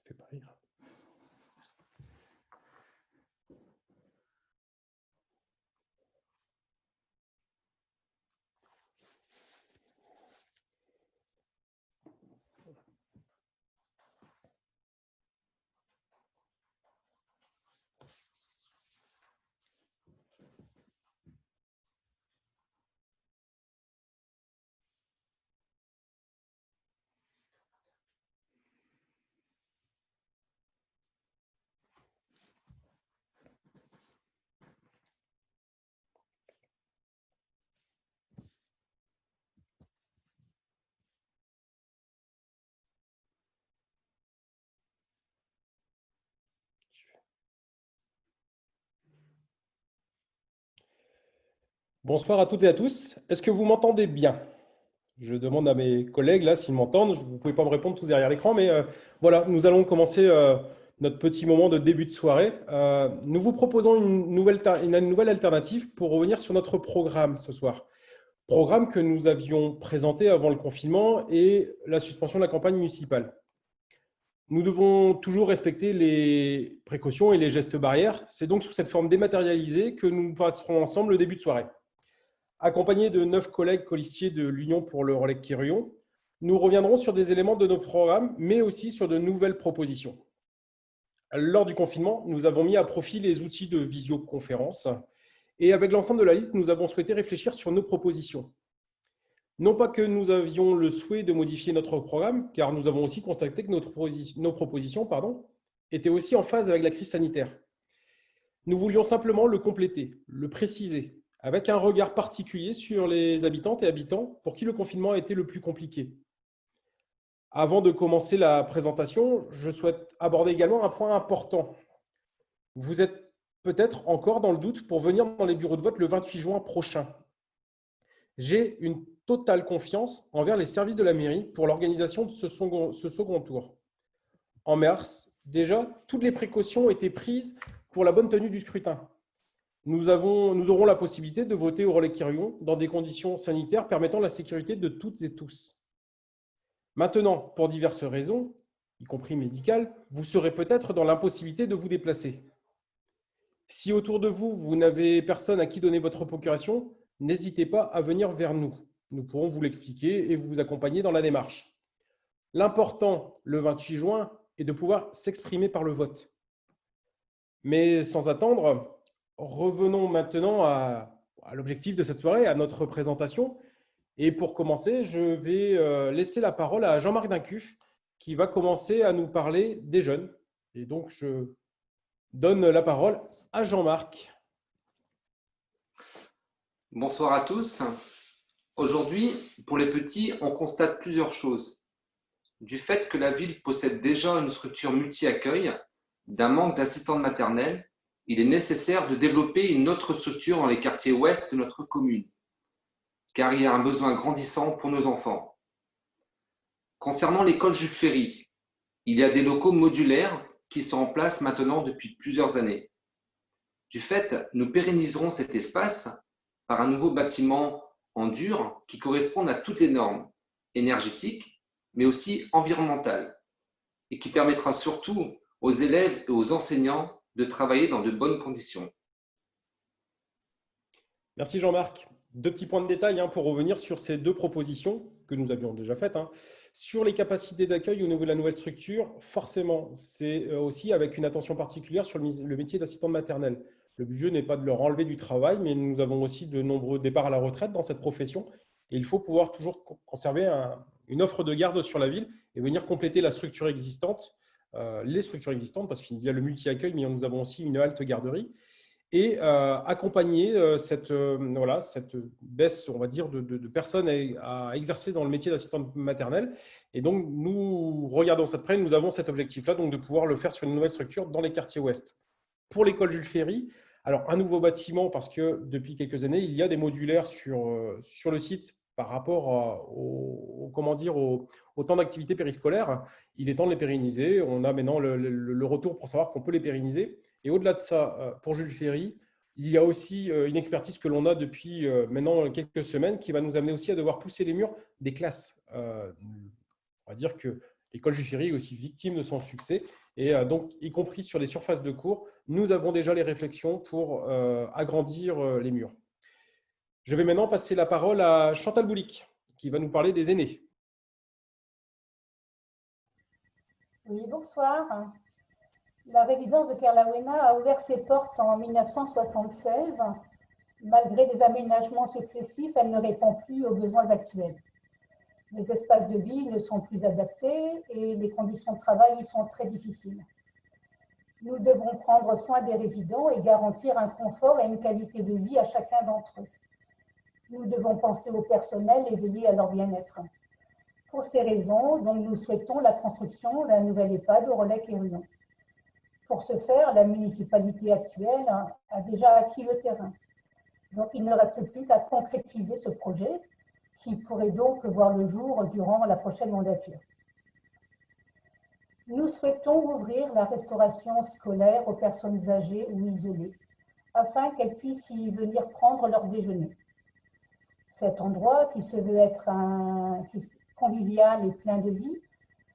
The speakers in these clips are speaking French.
Fait pas rire. Bonsoir à toutes et à tous. Est-ce que vous m'entendez bien? Je demande à mes collègues là s'ils m'entendent. Vous ne pouvez pas me répondre tous derrière l'écran, mais voilà, nous allons commencer notre petit moment de début de soirée. Nous vous proposons une nouvelle alternative pour revenir sur notre programme ce soir. Programme que nous avions présenté avant le confinement et la suspension de la campagne municipale. Nous devons toujours respecter les précautions et les gestes barrières. C'est donc sous cette forme dématérialisée que nous passerons ensemble le début de soirée. Accompagnés de 9 collègues colistiers de l'Union pour le relais Quirion, nous reviendrons sur des éléments de nos programmes, mais aussi sur de nouvelles propositions. Lors du confinement, nous avons mis à profit les outils de visioconférence et avec l'ensemble de la liste, nous avons souhaité réfléchir sur nos propositions. Non pas que nous avions le souhait de modifier notre programme, car nous avons aussi constaté que nos propositions étaient aussi en phase avec la crise sanitaire. Nous voulions simplement le compléter, le préciser, avec un regard particulier sur les habitantes et habitants pour qui le confinement a été le plus compliqué. Avant de commencer la présentation, je souhaite aborder également un point important. Vous êtes peut-être encore dans le doute pour venir dans les bureaux de vote le 28 juin prochain. J'ai une totale confiance envers les services de la mairie pour l'organisation de ce second tour. En mars, déjà, toutes les précautions ont été prises pour la bonne tenue du scrutin. Nous aurons la possibilité de voter au relais Quirion dans des conditions sanitaires permettant la sécurité de toutes et tous. Maintenant, pour diverses raisons, y compris médicales, vous serez peut-être dans l'impossibilité de vous déplacer. Si autour de vous, vous n'avez personne à qui donner votre procuration, n'hésitez pas à venir vers nous. Nous pourrons vous l'expliquer et vous accompagner dans la démarche. L'important, le 28 juin, est de pouvoir s'exprimer par le vote. Mais sans attendre, revenons maintenant à l'objectif de cette soirée, à notre présentation. Et pour commencer, je vais laisser la parole à Jean-Marc Dincuff, qui va commencer à nous parler des jeunes. Et donc, je donne la parole à Jean-Marc. Bonsoir à tous. Aujourd'hui, pour les petits, on constate plusieurs choses. Du fait que la ville possède déjà une structure multi-accueil, d'un manque d'assistantes maternelles, il est nécessaire de développer une autre structure dans les quartiers ouest de notre commune, car il y a un besoin grandissant pour nos enfants. Concernant l'école Jules Ferry, il y a des locaux modulaires qui sont en place maintenant depuis plusieurs années. Du fait, nous pérenniserons cet espace par un nouveau bâtiment en dur qui corresponde à toutes les normes énergétiques, mais aussi environnementales, et qui permettra surtout aux élèves et aux enseignants de travailler dans de bonnes conditions. Merci Jean-Marc. Deux petits points de détail pour revenir sur ces deux propositions que nous avions déjà faites. Sur les capacités d'accueil au niveau de la nouvelle structure, forcément, c'est aussi avec une attention particulière sur le métier d'assistante maternelle. Le but n'est pas de leur enlever du travail, mais nous avons aussi de nombreux départs à la retraite dans cette profession. Et il faut pouvoir toujours conserver une offre de garde sur la ville et venir compléter la structure existante, les structures existantes, parce qu'il y a le multi-accueil, mais nous avons aussi une halte garderie. Et accompagner cette baisse, on va dire, de personnes à exercer dans le métier d'assistante maternelle. Et donc, nous regardons cette près, nous avons cet objectif-là, donc de pouvoir le faire sur une nouvelle structure dans les quartiers ouest. Pour l'école Jules Ferry, alors un nouveau bâtiment, parce que depuis quelques années, il y a des modulaires sur le site par rapport au temps d'activité périscolaire. Il est temps de les pérenniser. On a maintenant le retour pour savoir qu'on peut les pérenniser. Et au-delà de ça, pour Jules Ferry, il y a aussi une expertise que l'on a depuis maintenant quelques semaines qui va nous amener aussi à devoir pousser les murs des classes. On va dire que l'école Jufféry est aussi victime de son succès. Et donc, y compris sur les surfaces de cours, nous avons déjà les réflexions pour agrandir les murs. Je vais maintenant passer la parole à Chantal Boulic, qui va nous parler des aînés. Oui, bonsoir. La résidence de Kerlaouena a ouvert ses portes en 1976. Malgré des aménagements successifs, elle ne répond plus aux besoins actuels. Les espaces de vie ne sont plus adaptés et les conditions de travail y sont très difficiles. Nous devrons prendre soin des résidents et garantir un confort et une qualité de vie à chacun d'entre eux. Nous devons penser au personnel et veiller à leur bien-être. Pour ces raisons, donc, nous souhaitons la construction d'un nouvel EHPAD au Relais-Quérillon. Pour ce faire, la municipalité actuelle a déjà acquis le terrain. Donc, il ne reste plus qu'à concrétiser ce projet qui pourrait donc voir le jour durant la prochaine mandature. Nous souhaitons ouvrir la restauration scolaire aux personnes âgées ou isolées afin qu'elles puissent y venir prendre leur déjeuner. Cet endroit, qui se veut être convivial et plein de vie,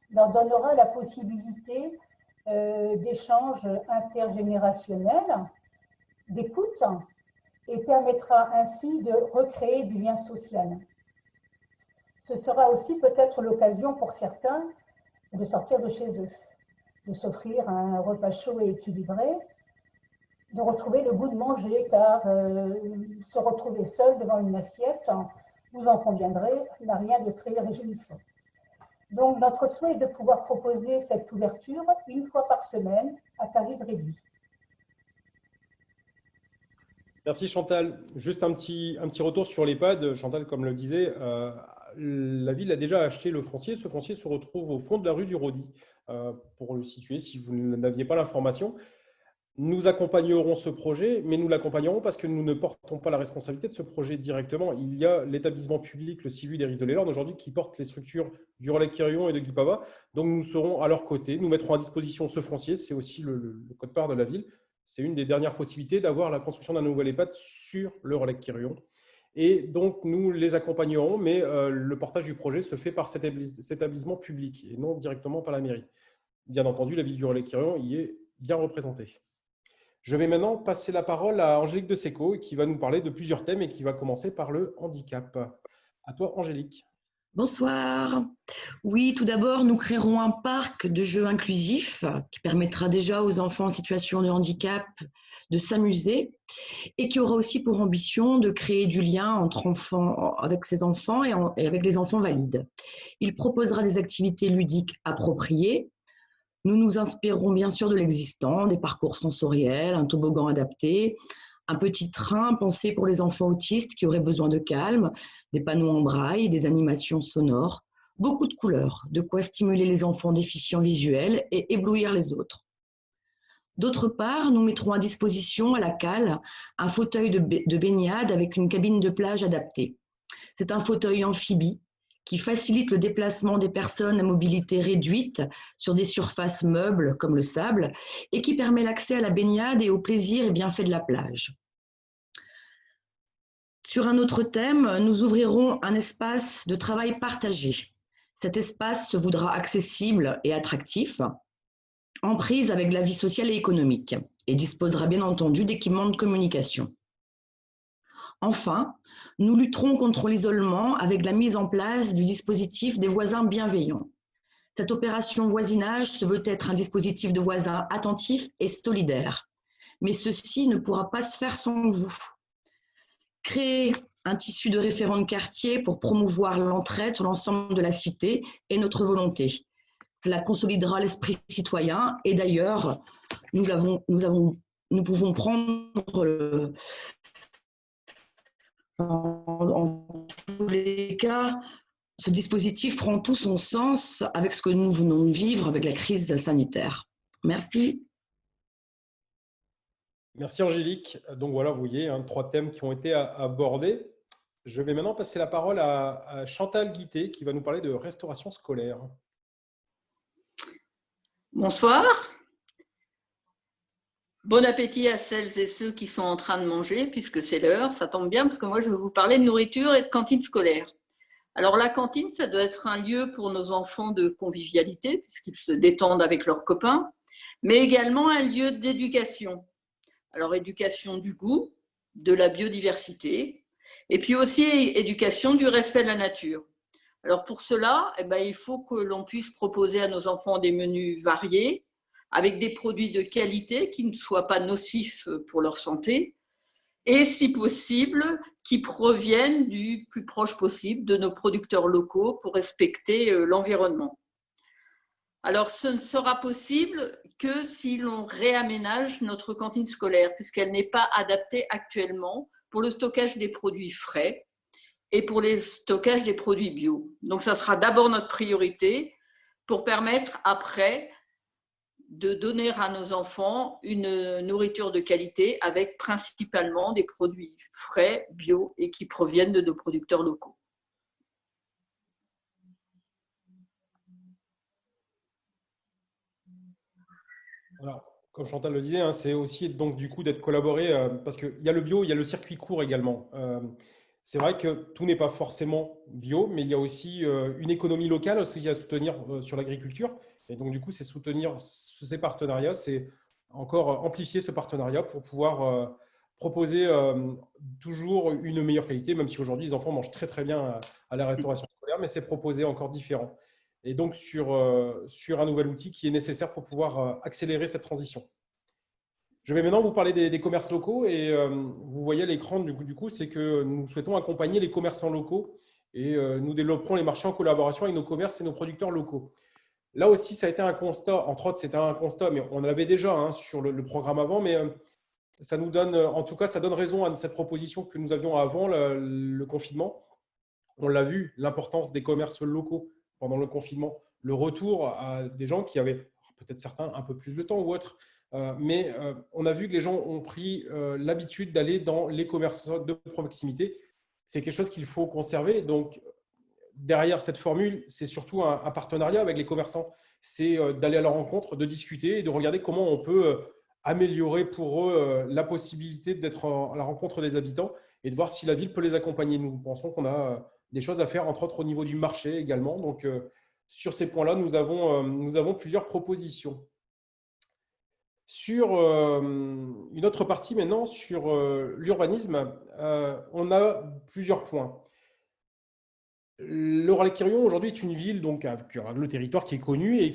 leur donnera la possibilité d'échanges intergénérationnels, d'écoute, et permettra ainsi de recréer du lien social. Ce sera aussi peut-être l'occasion pour certains de sortir de chez eux, de s'offrir un repas chaud et équilibré, de retrouver le goût de manger, car se retrouver seul devant une assiette, vous en conviendrez, n'a rien de très réjouissant. Donc, notre souhait est de pouvoir proposer cette ouverture une fois par semaine à tarif réduit. Merci Chantal. Juste un petit retour sur l'EHPAD. Chantal, comme le disait, la ville a déjà acheté le foncier. Ce foncier se retrouve au fond de la rue du Rodi. Pour le situer, si vous n'aviez pas l'information, nous accompagnerons ce projet, mais nous l'accompagnerons parce que nous ne portons pas la responsabilité de ce projet directement. Il y a l'établissement public, le CIVU des Rives-de-Lélorne, aujourd'hui, qui porte les structures du Relais-Quérillon et de Guipava. Donc, nous serons à leur côté. Nous mettrons à disposition ce foncier. C'est aussi le code-part de la ville. C'est une des dernières possibilités d'avoir la construction d'un nouvel EHPAD sur le Relais-Quérillon. Et donc, nous les accompagnerons, mais le portage du projet se fait par cet établissement public et non directement par la mairie. Bien entendu, la ville du Relais-Quérillon y est bien représentée. Je vais maintenant passer la parole à Angélique de Seco qui va nous parler de plusieurs thèmes et qui va commencer par le handicap. À toi, Angélique. Bonsoir. Oui, tout d'abord, nous créerons un parc de jeux inclusifs qui permettra déjà aux enfants en situation de handicap de s'amuser et qui aura aussi pour ambition de créer du lien entre enfants, avec ses enfants et avec les enfants valides. Il proposera des activités ludiques appropriées. Nous nous inspirerons bien sûr de l'existant, des parcours sensoriels, un toboggan adapté, un petit train pensé pour les enfants autistes qui auraient besoin de calme, des panneaux en braille, des animations sonores, beaucoup de couleurs, de quoi stimuler les enfants déficients visuels et éblouir les autres. D'autre part, nous mettrons à disposition à la cale un fauteuil de baignade avec une cabine de plage adaptée. C'est un fauteuil amphibie qui facilite le déplacement des personnes à mobilité réduite sur des surfaces meubles comme le sable et qui permet l'accès à la baignade et au plaisir et bienfaits de la plage. Sur un autre thème, nous ouvrirons un espace de travail partagé. Cet espace se voudra accessible et attractif, en prise avec la vie sociale et économique, et disposera bien entendu d'équipements de communication. Enfin, nous lutterons contre l'isolement avec la mise en place du dispositif des voisins bienveillants. Cette opération voisinage se veut être un dispositif de voisins attentifs et solidaires. Mais ceci ne pourra pas se faire sans vous. Créer un tissu de référents de quartier pour promouvoir l'entraide sur l'ensemble de la cité est notre volonté. Cela consolidera l'esprit citoyen et d'ailleurs, nous pouvons prendre en tous les cas, ce dispositif prend tout son sens avec ce que nous venons de vivre avec la crise sanitaire. Merci. Merci Angélique. Donc voilà, vous voyez, 3 thèmes qui ont été abordés. Je vais maintenant passer la parole à Chantal Guittet qui va nous parler de restauration scolaire. Bonsoir. Bon appétit à celles et ceux qui sont en train de manger, puisque c'est l'heure. Ça tombe bien, parce que moi, je vais vous parler de nourriture et de cantine scolaire. Alors la cantine, ça doit être un lieu pour nos enfants de convivialité, puisqu'ils se détendent avec leurs copains, mais également un lieu d'éducation. Alors éducation du goût, de la biodiversité, et puis aussi éducation du respect de la nature. Alors pour cela, il faut que l'on puisse proposer à nos enfants des menus variés, avec des produits de qualité qui ne soient pas nocifs pour leur santé, et si possible, qui proviennent du plus proche possible de nos producteurs locaux pour respecter l'environnement. Alors, ce ne sera possible que si l'on réaménage notre cantine scolaire, puisqu'elle n'est pas adaptée actuellement pour le stockage des produits frais et pour le stockage des produits bio. Donc, ça sera d'abord notre priorité pour permettre après de donner à nos enfants une nourriture de qualité avec principalement des produits frais, bio et qui proviennent de nos producteurs locaux. Alors, comme Chantal le disait, hein, c'est aussi donc du coup d'être collaboré parce qu'il y a le bio, il y a le circuit court également. C'est vrai que tout n'est pas forcément bio, mais il y a aussi une économie locale aussi à soutenir sur l'agriculture. Et donc, du coup, c'est soutenir ces partenariats, c'est encore amplifier ce partenariat pour pouvoir proposer toujours une meilleure qualité, même si aujourd'hui, les enfants mangent très, très bien à la restauration scolaire, mais c'est proposer encore différent. Et donc, sur un nouvel outil qui est nécessaire pour pouvoir accélérer cette transition. Je vais maintenant vous parler des commerces locaux et vous voyez à l'écran du coup, c'est que nous souhaitons accompagner les commerçants locaux et nous développerons les marchés en collaboration avec nos commerces et nos producteurs locaux. Là aussi, ça a été un constat, entre autres, c'était un constat, mais on l'avait déjà hein, sur le programme avant, mais ça nous donne, en tout cas, ça donne raison à cette proposition que nous avions avant le confinement. On l'a vu, l'importance des commerces locaux pendant le confinement, le retour à des gens qui avaient peut-être certains un peu plus de temps ou autre, mais on a vu que les gens ont pris l'habitude d'aller dans les commerces de proximité. C'est quelque chose qu'il faut conserver. Donc, derrière cette formule, c'est surtout un partenariat avec les commerçants. C'est d'aller à leur rencontre, de discuter et de regarder comment on peut améliorer pour eux la possibilité d'être à la rencontre des habitants et de voir si la ville peut les accompagner. Nous pensons qu'on a des choses à faire, entre autres au niveau du marché également. Donc, sur ces points-là, nous avons plusieurs propositions. Sur une autre partie maintenant, sur l'urbanisme, on a plusieurs points. Le Rollec-Quirion aujourd'hui est une ville donc avec le territoire qui est connu et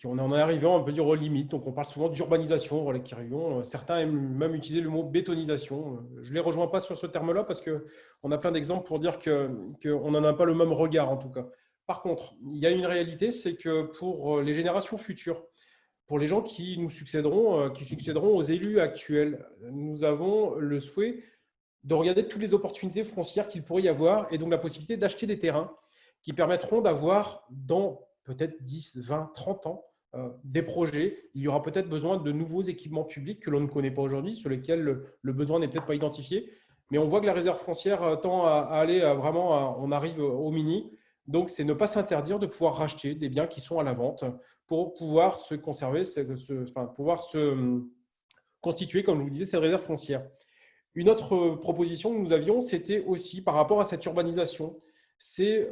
on en est arrivé, on peut dire, aux limites. Donc on parle souvent d'urbanisation, Rollec-Quirion. Certains aiment même utiliser le mot bétonisation. Je ne les rejoins pas sur ce terme-là parce qu'on a plein d'exemples pour dire qu'on n'en a pas le même regard en tout cas. Par contre, il y a une réalité, c'est que pour les générations futures, pour les gens qui nous succéderont, qui succéderont aux élus actuels, nous avons le souhait de regarder toutes les opportunités foncières qu'il pourrait y avoir et donc la possibilité d'acheter des terrains qui permettront d'avoir dans peut-être 10, 20, 30 ans des projets. Il y aura peut-être besoin de nouveaux équipements publics que l'on ne connaît pas aujourd'hui, sur lesquels le besoin n'est peut-être pas identifié. Mais on voit que la réserve foncière tend à aller vraiment, on arrive au mini. Donc, c'est ne pas s'interdire de pouvoir racheter des biens qui sont à la vente pour pouvoir se conserver, pouvoir se constituer, comme je vous disais, cette réserve foncière. Une autre proposition que nous avions, c'était aussi par rapport à cette urbanisation, c'est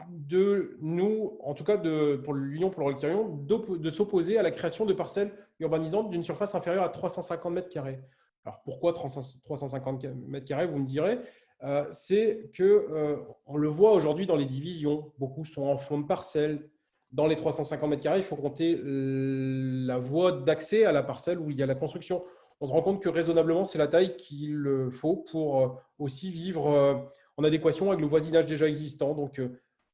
de nous, en tout cas pour l'Union pour le Rollec-Quirion, de s'opposer à la création de parcelles urbanisantes d'une surface inférieure à 350 mètres carrés. Alors pourquoi 350 mètres carrés, vous me direz, c'est qu'on le voit aujourd'hui dans les divisions, beaucoup sont en fond de parcelles. Dans les 350 mètres carrés, il faut compter la voie d'accès à la parcelle où il y a la construction. On se rend compte que raisonnablement, c'est la taille qu'il faut pour aussi vivre en adéquation avec le voisinage déjà existant. Donc,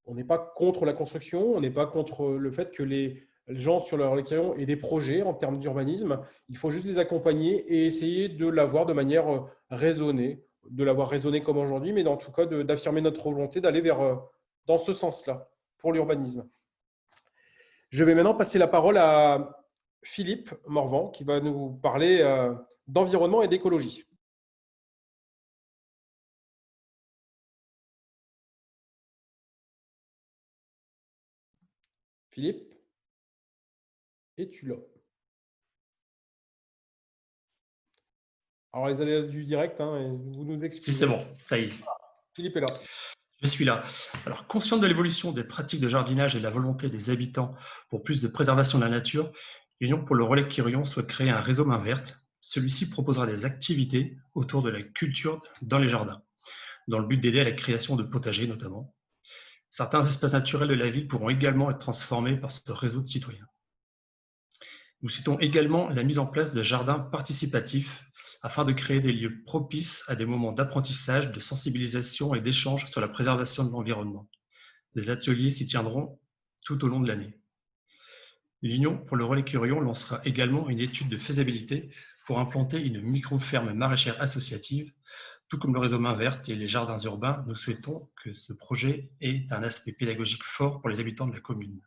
on n'est pas contre la construction, on n'est pas contre le fait que les gens sur leur Rollec-Quirion aient des projets en termes d'urbanisme. Il faut juste les accompagner et essayer de l'avoir de manière raisonnée, de l'avoir raisonné comme aujourd'hui, mais en tout cas d'affirmer notre volonté d'aller dans ce sens-là pour l'urbanisme. Je vais maintenant passer la parole à Philippe Morvan qui va nous parler d'environnement et d'écologie. Philippe, es-tu là? Alors, les aléas du direct, hein, vous nous excusez. Si, c'est bon, ça y est. Philippe est là. Je suis là. Alors, consciente de l'évolution des pratiques de jardinage et de la volonté des habitants pour plus de préservation de la nature, l'Union pour le relais Quirion souhaite créer un réseau main verte. Celui-ci proposera des activités autour de la culture dans les jardins, dans le but d'aider à la création de potagers notamment. Certains espaces naturels de la ville pourront également être transformés par ce réseau de citoyens. Nous citons également la mise en place de jardins participatifs afin de créer des lieux propices à des moments d'apprentissage, de sensibilisation et d'échange sur la préservation de l'environnement. Des ateliers s'y tiendront tout au long de l'année. L'Union pour le relais Quirion lancera également une étude de faisabilité pour implanter une micro-ferme maraîchère associative. Tout comme le réseau Main Verte et les jardins urbains, nous souhaitons que ce projet ait un aspect pédagogique fort pour les habitants de la commune.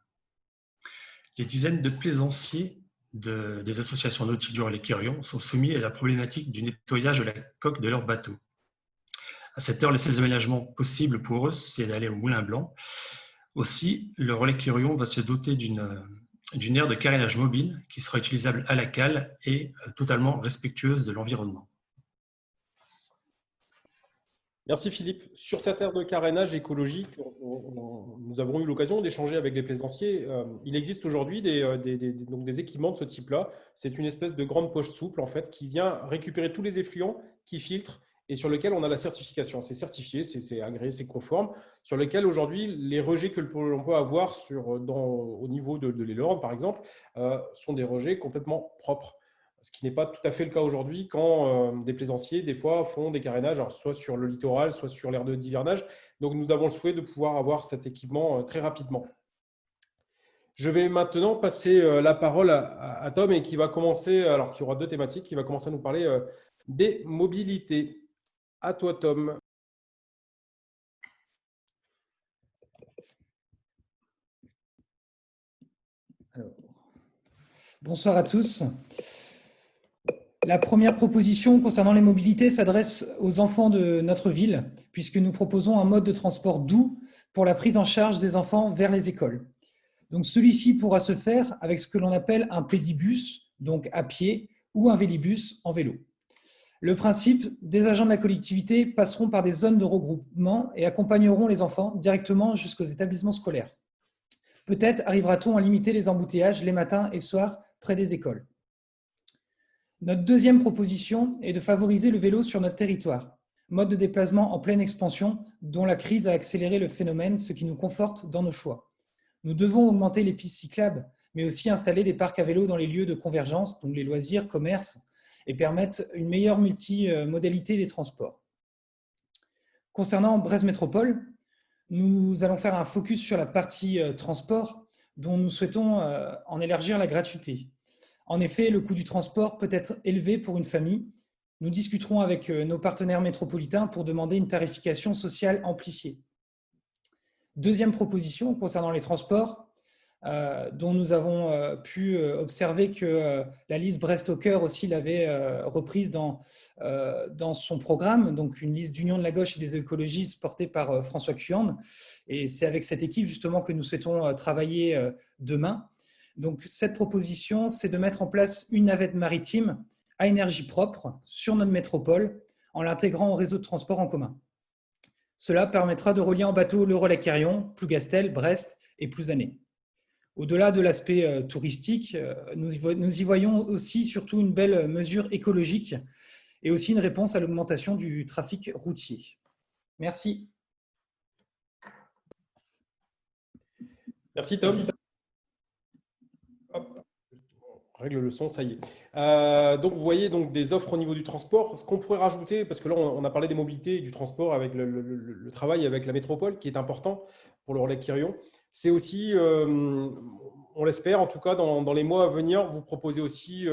Les dizaines de plaisanciers des associations nautiques du relais Quirion sont soumis à la problématique du nettoyage de la coque de leur bateau. À cette heure, les seuls aménagements possibles pour eux, c'est d'aller au Moulin Blanc. Aussi, le relais Quirion va se doter d'une aire de carénage mobile qui sera utilisable à la cale et totalement respectueuse de l'environnement. Merci Philippe. Sur cette aire de carénage écologique, nous avons eu l'occasion d'échanger avec les plaisanciers. Il existe aujourd'hui des équipements de ce type-là. C'est une espèce de grande poche souple en fait qui vient récupérer tous les effluents, qui filtre et sur lequel on a la certification. C'est certifié, c'est agréé, c'est conforme. Sur lequel aujourd'hui les rejets que l'on peut avoir au niveau de l'Elorn par exemple sont des rejets complètement propres. Ce qui n'est pas tout à fait le cas aujourd'hui quand des plaisanciers, des fois, font des carénages, alors soit sur le littoral, soit sur l'aire d'hivernage. Donc, nous avons le souhait de pouvoir avoir cet équipement très rapidement. Je vais maintenant passer la parole à Tom et qui va commencer, alors qu'il y aura deux thématiques, qui va commencer à nous parler des mobilités. À toi, Tom. Alors, bonsoir à tous. La première proposition concernant les mobilités s'adresse aux enfants de notre ville, puisque nous proposons un mode de transport doux pour la prise en charge des enfants vers les écoles. Donc celui-ci pourra se faire avec ce que l'on appelle un pédibus, donc à pied, ou un vélibus en vélo. Le principe, des agents de la collectivité passeront par des zones de regroupement et accompagneront les enfants directement jusqu'aux établissements scolaires. Peut-être arrivera-t-on à limiter les embouteillages les matins et soirs près des écoles. Notre deuxième proposition est de favoriser le vélo sur notre territoire, mode de déplacement en pleine expansion dont la crise a accéléré le phénomène, ce qui nous conforte dans nos choix. Nous devons augmenter les pistes cyclables, mais aussi installer des parcs à vélo dans les lieux de convergence, donc les loisirs, commerces, et permettre une meilleure multimodalité des transports. Concernant Brest Métropole, nous allons faire un focus sur la partie transport dont nous souhaitons en élargir la gratuité. En effet, le coût du transport peut être élevé pour une famille. Nous discuterons avec nos partenaires métropolitains pour demander une tarification sociale amplifiée. Deuxième proposition concernant les transports, dont nous avons pu observer que la liste Brest au cœur aussi l'avait reprise dans son programme, donc une liste d'Union de la gauche et des écologistes portée par François Cuand. Et c'est avec cette équipe justement que nous souhaitons travailler demain. Donc, cette proposition, c'est de mettre en place une navette maritime à énergie propre sur notre métropole en l'intégrant au réseau de transport en commun. Cela permettra de relier en bateau le relais Quirion, Plougastel, Brest et Plouzané. Au-delà de l'aspect touristique, nous y voyons aussi surtout une belle mesure écologique et aussi une réponse à l'augmentation du trafic routier. Merci. Merci Tom. Règle le son, ça y est. Donc, vous voyez donc, des offres au niveau du transport. Ce qu'on pourrait rajouter, parce que là, on a parlé des mobilités et du transport avec le travail avec la métropole, qui est important pour le relais Quirion. C'est aussi, on l'espère, en tout cas, dans les mois à venir, vous proposez aussi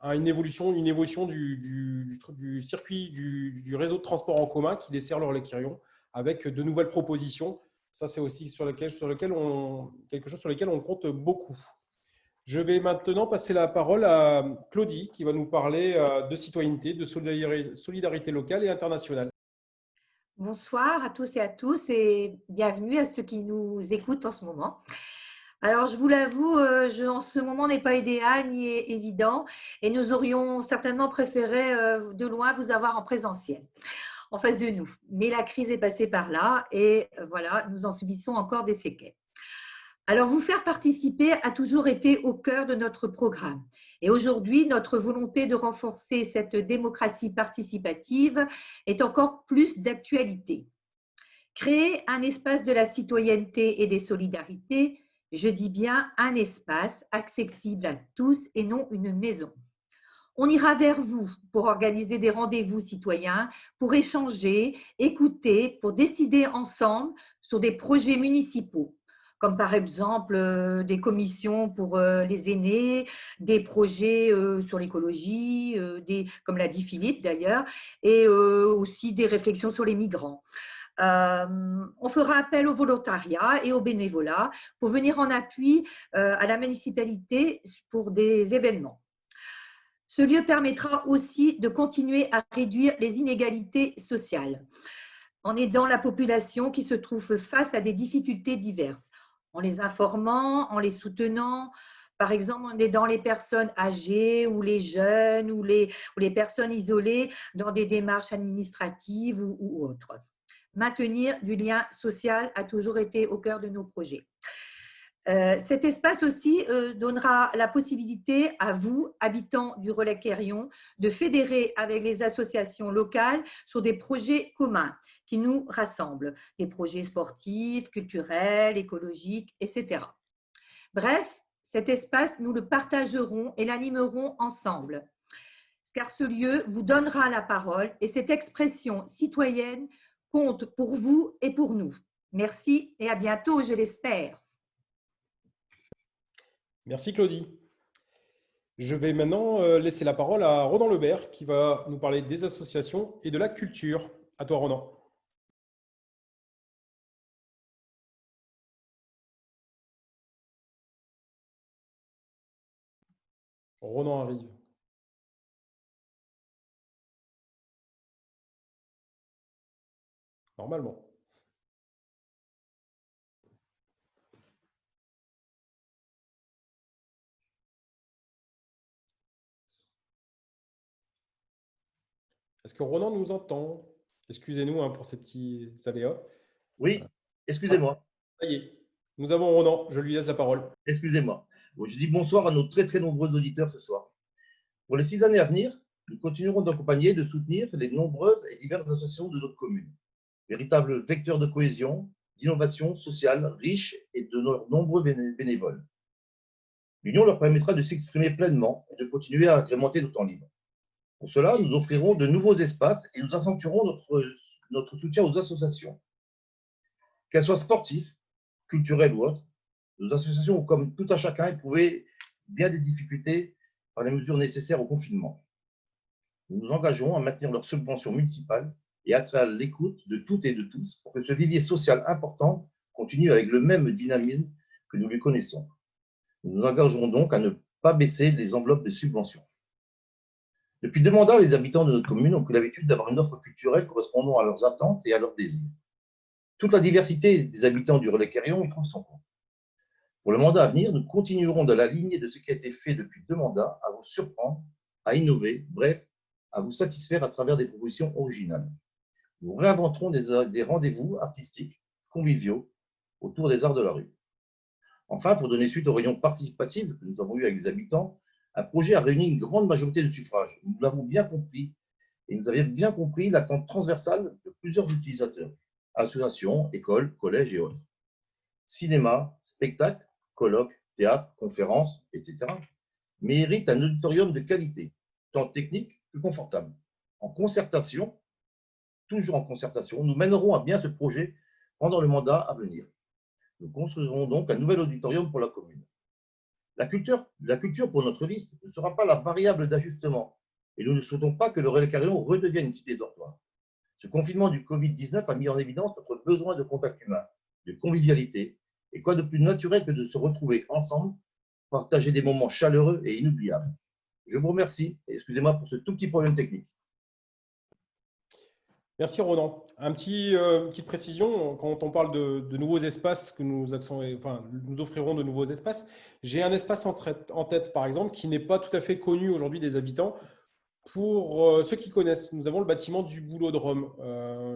une évolution du circuit du réseau de transport en commun qui dessert le relais Quirion avec de nouvelles propositions. Ça, c'est aussi quelque chose sur lequel on compte beaucoup. Je vais maintenant passer la parole à Claudie qui va nous parler de citoyenneté, de solidarité locale et internationale. Bonsoir à tous et bienvenue à ceux qui nous écoutent en ce moment. Alors, je vous l'avoue, en ce moment n'est pas idéal ni évident et nous aurions certainement préféré de loin vous avoir en présentiel. en face de nous. Mais la crise est passée par là et voilà, nous en subissons encore des séquelles. Alors, vous faire participer a toujours été au cœur de notre programme. Et aujourd'hui, notre volonté de renforcer cette démocratie participative est encore plus d'actualité. Créer un espace de la citoyenneté et des solidarités, je dis bien un espace accessible à tous et non une maison. On ira vers vous pour organiser des rendez-vous citoyens, pour échanger, écouter, pour décider ensemble sur des projets municipaux, comme par exemple des commissions pour les aînés, des projets sur l'écologie, comme l'a dit Philippe d'ailleurs, et aussi des réflexions sur les migrants. On fera appel au volontariat et au bénévolat pour venir en appui à la municipalité pour des événements. Ce lieu permettra aussi de continuer à réduire les inégalités sociales en aidant la population qui se trouve face à des difficultés diverses, en les informant, en les soutenant, par exemple en aidant les personnes âgées ou les jeunes ou les personnes isolées dans des démarches administratives ou autres. Maintenir du lien social a toujours été au cœur de nos projets. Cet espace aussi donnera la possibilité à vous, habitants du Relais-Quérion, de fédérer avec les associations locales sur des projets communs qui nous rassemblent, des projets sportifs, culturels, écologiques, etc. Bref, cet espace, nous le partagerons et l'animerons ensemble, car ce lieu vous donnera la parole et cette expression citoyenne compte pour vous et pour nous. Merci et à bientôt, je l'espère. Merci Claudie. Je vais maintenant laisser la parole à Ronan Lebert qui va nous parler des associations et de la culture. À toi Ronan. Ronan arrive. Normalement. Est-ce que Ronan nous entend? Excusez-nous pour ces petits aléas. Oui, excusez-moi. Ça y est, nous avons Ronan, je lui laisse la parole. Excusez-moi. Je dis bonsoir à nos très très nombreux auditeurs ce soir. Pour les 6 années à venir, nous continuerons d'accompagner et de soutenir les nombreuses et diverses associations de notre commune, véritables vecteurs de cohésion, d'innovation sociale riche et de nombreux bénévoles. L'union leur permettra de s'exprimer pleinement et de continuer à agrémenter nos temps libres. Pour cela, nous offrirons de nouveaux espaces et nous accentuerons notre soutien aux associations. Qu'elles soient sportives, culturelles ou autres, nos associations ont comme tout à chacun éprouvé bien des difficultés par les mesures nécessaires au confinement. Nous nous engageons à maintenir leurs subventions municipales et à être à l'écoute de toutes et de tous pour que ce vivier social important continue avec le même dynamisme que nous lui connaissons. Nous nous engagerons donc à ne pas baisser les enveloppes de subventions. Depuis 2 mandats, les habitants de notre commune ont pris l'habitude d'avoir une offre culturelle correspondant à leurs attentes et à leurs désirs. Toute la diversité des habitants du Relais-Quérion y trouve son compte. Pour le mandat à venir, nous continuerons dans la lignée de ce qui a été fait depuis 2 mandats, à vous surprendre, à innover, bref, à vous satisfaire à travers des propositions originales. Nous réinventerons des rendez-vous artistiques, conviviaux, autour des arts de la rue. Enfin, pour donner suite aux réunions participatives que nous avons eues avec les habitants, un projet a réuni une grande majorité de suffrages. Nous l'avons bien compris et nous avions bien compris l'attente transversale de plusieurs utilisateurs, associations, écoles, collèges et autres. Cinéma, spectacles, colloques, théâtre, conférences, etc. méritent un auditorium de qualité, tant technique que confortable. En concertation, toujours en concertation, nous mènerons à bien ce projet pendant le mandat à venir. Nous construirons donc un nouvel auditorium pour la commune. La culture pour notre liste ne sera pas la variable d'ajustement et nous ne souhaitons pas que le Relais-Quérion redevienne une cité dortoir. Ce confinement du Covid-19 a mis en évidence notre besoin de contact humain, de convivialité, et quoi de plus naturel que de se retrouver ensemble, partager des moments chaleureux et inoubliables. Je vous remercie et excusez-moi pour ce tout petit problème technique. Merci Ronan. Petite précision, quand on parle de nouveaux espaces que nous offrirons de nouveaux espaces, j'ai un espace en tête par exemple qui n'est pas tout à fait connu aujourd'hui des habitants. Pour ceux qui connaissent, nous avons le bâtiment du Boulodrome.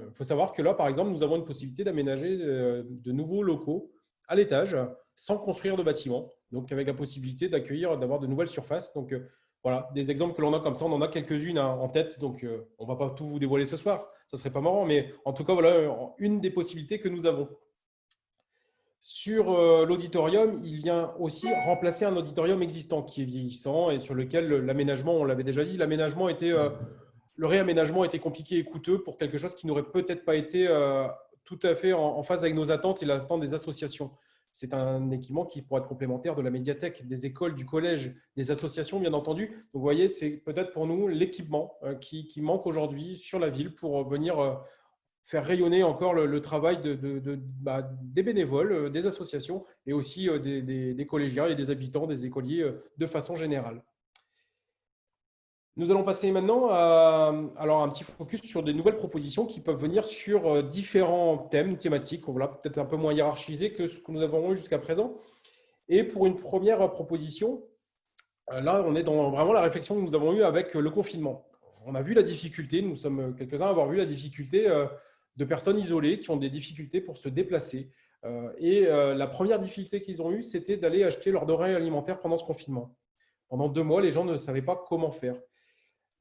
Il faut savoir que là, par exemple, nous avons une possibilité d'aménager de nouveaux locaux à l'étage sans construire de bâtiment. Donc, avec la possibilité d'accueillir, d'avoir de nouvelles surfaces. Donc, voilà, des exemples que l'on a comme ça, on en a quelques-unes en tête. Donc, on ne va pas tout vous dévoiler ce soir. Ça ne serait pas marrant. Mais en tout cas, voilà une des possibilités que nous avons. Sur l'auditorium, il vient aussi remplacer un auditorium existant qui est vieillissant et sur lequel l'aménagement, on l'avait déjà dit, le réaménagement était compliqué et coûteux pour quelque chose qui n'aurait peut-être pas été tout à fait en phase avec nos attentes et l'attente des associations. C'est un équipement qui pourrait être complémentaire de la médiathèque, des écoles, du collège, des associations, bien entendu. Donc, vous voyez, c'est peut-être pour nous l'équipement qui manque aujourd'hui sur la ville pour venir faire rayonner encore le travail des bénévoles, des associations et aussi des collégiens et des habitants, des écoliers de façon générale. Nous allons passer maintenant à un petit focus sur des nouvelles propositions qui peuvent venir sur différents thématiques. On va peut-être un peu moins hiérarchiser que ce que nous avons eu jusqu'à présent. Et pour une première proposition, là, on est dans vraiment la réflexion que nous avons eue avec le confinement. On a vu la difficulté, nous sommes quelques-uns à avoir vu la difficulté de personnes isolées qui ont des difficultés pour se déplacer. La première difficulté qu'ils ont eue, c'était d'aller acheter leur denrées alimentaires pendant ce confinement. Pendant 2 mois, les gens ne savaient pas comment faire.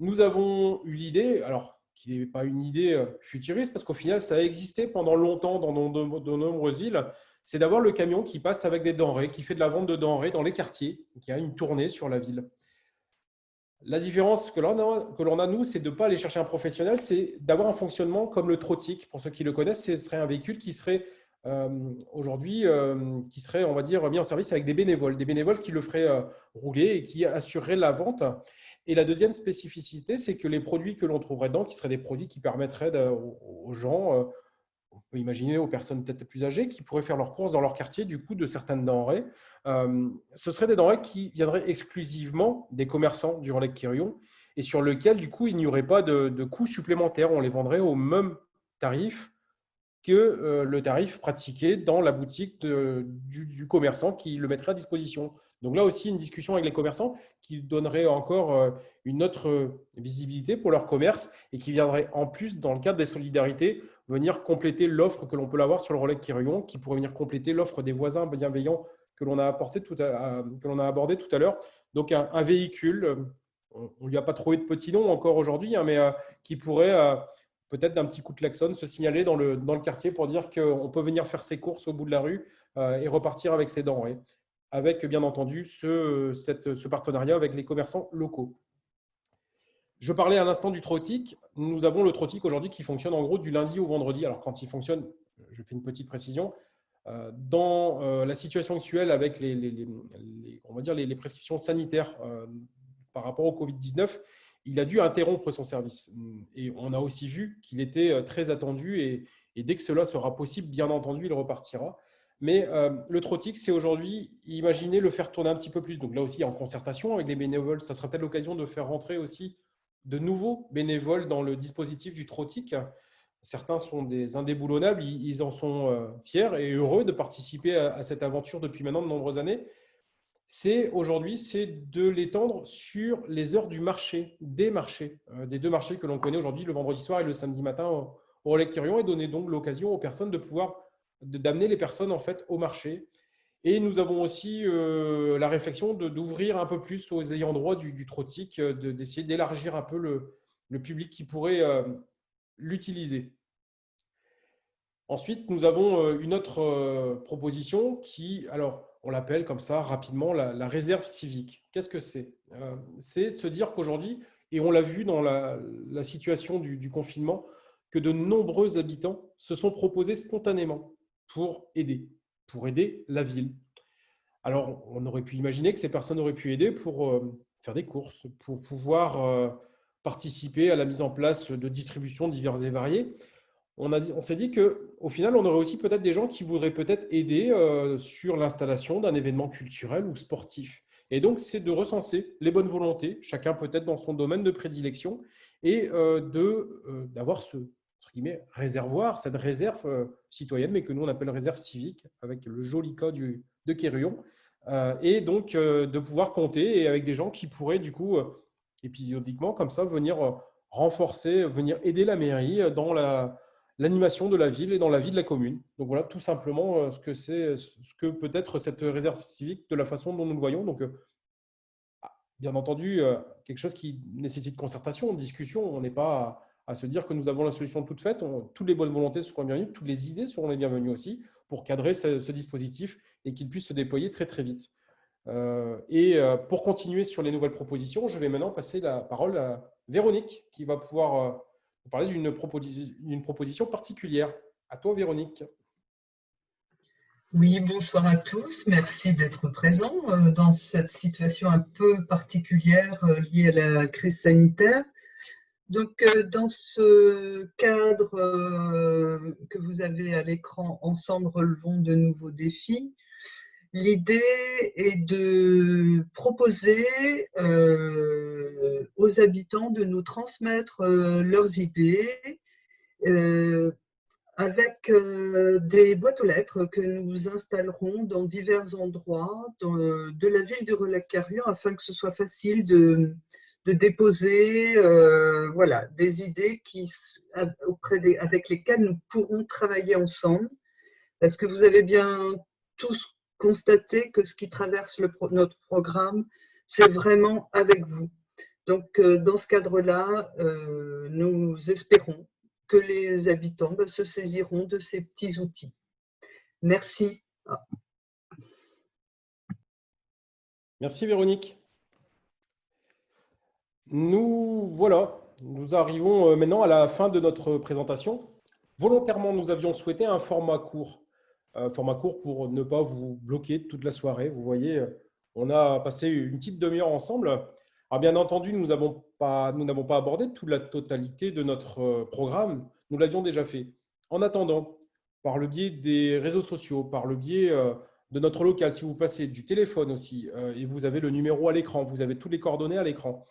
Nous avons eu l'idée, alors qui n'est pas une idée futuriste, parce qu'au final, ça a existé pendant longtemps dans de nombreuses villes, c'est d'avoir le camion qui passe avec des denrées, qui fait de la vente de denrées dans les quartiers, qui a une tournée sur la ville. La différence que l'on a, nous, c'est de ne pas aller chercher un professionnel, c'est d'avoir un fonctionnement comme le trottic. Pour ceux qui le connaissent, ce serait un véhicule qui serait aujourd'hui, qui serait, on va dire, mis en service avec des bénévoles qui le feraient rouler et qui assureraient la vente. Et la deuxième spécificité, c'est que les produits que l'on trouverait dedans, qui seraient des produits qui permettraient aux gens, on peut imaginer aux personnes peut-être plus âgées, qui pourraient faire leurs courses dans leur quartier, du coup, de certaines denrées. Ce seraient des denrées qui viendraient exclusivement des commerçants du relais Quirion et sur lesquels, du coup, il n'y aurait pas de coûts supplémentaires. On les vendrait au même tarif que le tarif pratiqué dans la boutique du commerçant qui le mettrait à disposition. Donc là aussi, une discussion avec les commerçants qui donnerait encore une autre visibilité pour leur commerce et qui viendrait en plus, dans le cadre des solidarités, venir compléter l'offre que l'on peut avoir sur le relais Quirion, qui pourrait venir compléter l'offre des voisins bienveillants que l'on a abordé tout à l'heure. Donc un véhicule, on ne lui a pas trouvé de petit nom encore aujourd'hui, mais qui pourrait peut-être d'un petit coup de klaxon se signaler dans le quartier pour dire qu'on peut venir faire ses courses au bout de la rue et repartir avec ses denrées, avec bien entendu ce partenariat avec les commerçants locaux. Je parlais à l'instant du trottic. Nous avons le trottic aujourd'hui qui fonctionne en gros du lundi au vendredi. Alors quand il fonctionne, je fais une petite précision, dans la situation actuelle avec on va dire les prescriptions sanitaires par rapport au Covid-19, il a dû interrompre son service. Et on a aussi vu qu'il était très attendu et dès que cela sera possible, bien entendu, il repartira. Mais le trottic, c'est aujourd'hui, imaginez le faire tourner un petit peu plus. Donc là aussi, en concertation avec les bénévoles, ça sera peut-être l'occasion de faire rentrer aussi de nouveaux bénévoles dans le dispositif du trottic. Certains sont des indéboulonnables, ils en sont fiers et heureux de participer à cette aventure depuis maintenant de nombreuses années. Aujourd'hui, c'est de l'étendre sur les heures du marché, des deux marchés que l'on connaît aujourd'hui, le vendredi soir et le samedi matin au relais Quirion, et donner donc l'occasion aux personnes d'amener les personnes en fait au marché. Et nous avons aussi la réflexion d'ouvrir un peu plus aux ayants droit du trottic, d'essayer d'élargir un peu le public qui pourrait l'utiliser. Ensuite, nous avons une autre proposition qui, alors, on l'appelle comme ça rapidement la réserve civique. Qu'est-ce que c'est? C'est se dire qu'aujourd'hui, et on l'a vu dans la situation du confinement, que de nombreux habitants se sont proposés spontanément pour aider la ville. Alors, on aurait pu imaginer que ces personnes auraient pu aider pour faire des courses, pour pouvoir participer à la mise en place de distributions diverses et variées. On s'est dit qu'au final, on aurait aussi peut-être des gens qui voudraient peut-être aider sur l'installation d'un événement culturel ou sportif. Et donc, c'est de recenser les bonnes volontés, chacun peut-être dans son domaine de prédilection, et d'avoir entre guillemets, réservoir, cette réserve citoyenne, mais que nous on appelle réserve civique, avec le joli cas de Quirion, et donc de pouvoir compter et avec des gens qui pourraient du coup épisodiquement, comme ça, venir renforcer, venir aider la mairie dans l'animation de la ville et dans la vie de la commune. Donc voilà, tout simplement ce que peut être cette réserve civique de la façon dont nous le voyons. Donc, bien entendu, quelque chose qui nécessite concertation, discussion. On n'est pas à se dire que nous avons la solution toute faite. Toutes les bonnes volontés seront bienvenues, toutes les idées seront les bienvenues aussi pour cadrer ce dispositif et qu'il puisse se déployer très, très vite. Pour continuer sur les nouvelles propositions, je vais maintenant passer la parole à Véronique qui va pouvoir vous parler d'une proposition particulière. À toi, Véronique. Oui, bonsoir à tous. Merci d'être présents dans cette situation un peu particulière liée à la crise sanitaire. Donc, dans ce cadre que vous avez à l'écran, Ensemble relevons de nouveaux défis, l'idée est de proposer aux habitants de nous transmettre leurs idées avec des boîtes aux lettres que nous installerons dans divers endroits de la ville de Relecq-Kerrion afin que ce soit facile de déposer voilà, des idées avec lesquelles nous pourrons travailler ensemble. Parce que vous avez bien tous constaté que ce qui traverse notre programme, c'est vraiment avec vous. Donc, dans ce cadre-là, nous espérons que les habitants se saisiront de ces petits outils. Merci. Merci Véronique. Nous arrivons maintenant à la fin de notre présentation. Volontairement, nous avions souhaité un format court. Format court pour ne pas vous bloquer toute la soirée. Vous voyez, on a passé une petite demi-heure ensemble. Alors bien entendu, nous n'avons pas abordé toute la totalité de notre programme. Nous l'avions déjà fait. En attendant, par le biais des réseaux sociaux, par le biais de notre local, si vous passez du téléphone aussi, et vous avez le numéro à l'écran, vous avez toutes les coordonnées à l'écran.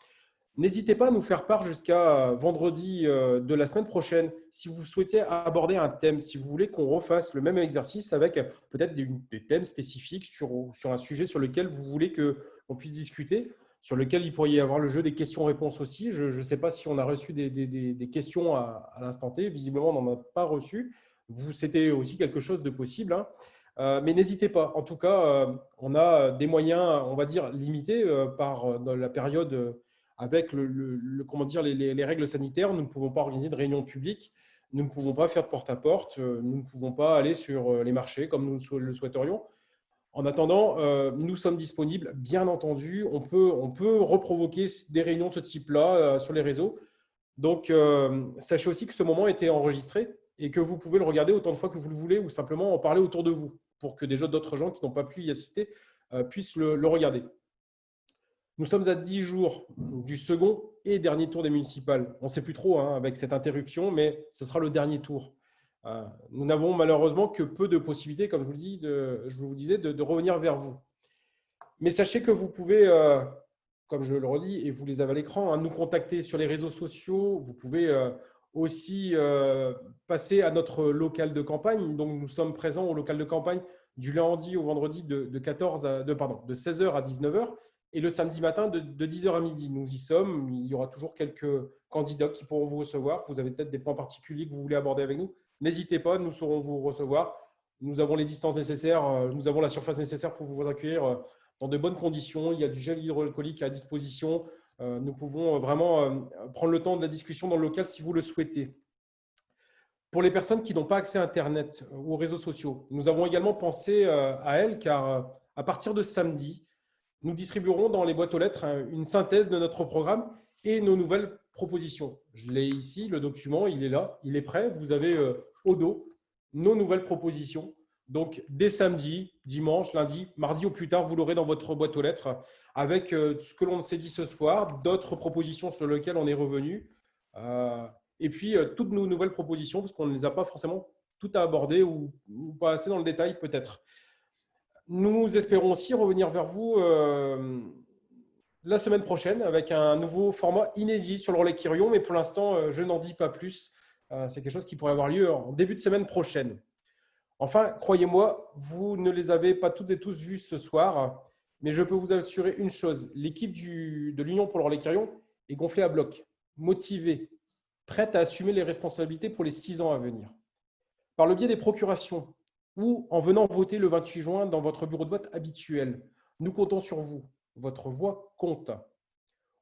N'hésitez pas à nous faire part jusqu'à vendredi de la semaine prochaine si vous souhaitez aborder un thème, si vous voulez qu'on refasse le même exercice avec peut-être des thèmes spécifiques sur un sujet sur lequel vous voulez qu'on puisse discuter, sur lequel il pourrait y avoir le jeu des questions-réponses aussi. Je ne sais pas si on a reçu des questions à l'instant T. Visiblement, on n'en a pas reçu. C'était aussi quelque chose de possible, hein. Mais n'hésitez pas. En tout cas, on a des moyens, on va dire, limités dans la période avec les règles sanitaires. Nous ne pouvons pas organiser de réunions publiques, nous ne pouvons pas faire de porte-à-porte, nous ne pouvons pas aller sur les marchés comme nous le souhaiterions. En attendant, nous sommes disponibles, bien entendu. On peut reprovoquer des réunions de ce type-là sur les réseaux. Donc, sachez aussi que ce moment a été enregistré et que vous pouvez le regarder autant de fois que vous le voulez ou simplement en parler autour de vous pour que d'autres gens qui n'ont pas pu y assister puissent le regarder. Nous sommes à 10 jours du second et dernier tour des municipales. On ne sait plus trop avec cette interruption, mais ce sera le dernier tour. Nous n'avons malheureusement que peu de possibilités, comme je vous disais, de revenir vers vous. Mais sachez que vous pouvez, comme je le redis, et vous les avez à l'écran, nous contacter sur les réseaux sociaux. Vous pouvez aussi passer à notre local de campagne. Donc, nous sommes présents au local de campagne du lundi au vendredi de 16h à 19h. Et le samedi matin, de 10h à midi, nous y sommes. Il y aura toujours quelques candidats qui pourront vous recevoir. Vous avez peut-être des points particuliers que vous voulez aborder avec nous. N'hésitez pas, nous saurons vous recevoir. Nous avons les distances nécessaires, nous avons la surface nécessaire pour vous accueillir dans de bonnes conditions. Il y a du gel hydroalcoolique à disposition. Nous pouvons vraiment prendre le temps de la discussion dans le local si vous le souhaitez. Pour les personnes qui n'ont pas accès à Internet ou aux réseaux sociaux, nous avons également pensé à elles car à partir de samedi, nous distribuerons dans les boîtes aux lettres une synthèse de notre programme et nos nouvelles propositions. Je l'ai ici, le document, il est là, il est prêt. Vous avez au dos nos nouvelles propositions. Donc, dès samedi, dimanche, lundi, mardi au plus tard, vous l'aurez dans votre boîte aux lettres avec ce que l'on s'est dit ce soir, d'autres propositions sur lesquelles on est revenu et puis toutes nos nouvelles propositions parce qu'on ne les a pas forcément toutes à aborder ou pas assez dans le détail peut-être. Nous espérons aussi revenir vers vous la semaine prochaine avec un nouveau format inédit sur le Relecq-Kerrion, mais pour l'instant, je n'en dis pas plus. C'est quelque chose qui pourrait avoir lieu en début de semaine prochaine. Enfin, croyez-moi, vous ne les avez pas toutes et tous vus ce soir, mais je peux vous assurer une chose. L'équipe de l'Union pour le Relecq-Kerrion et gonflée à bloc, motivée, prête à assumer les responsabilités pour les 6 ans à venir. Par le biais des procurations ou en venant voter le 28 juin dans votre bureau de vote habituel, nous comptons sur vous. Votre voix compte.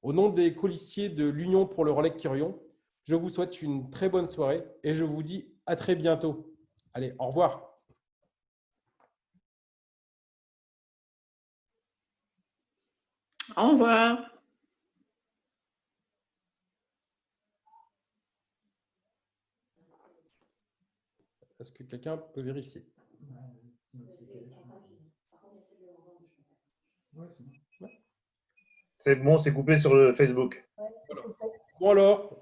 Au nom des colistiers de l'Union pour le relais Quirion, je vous souhaite une très bonne soirée et je vous dis à très bientôt. Allez, au revoir. Au revoir. Est-ce que quelqu'un peut vérifier? C'est bon, c'est coupé sur le Facebook. Bon alors,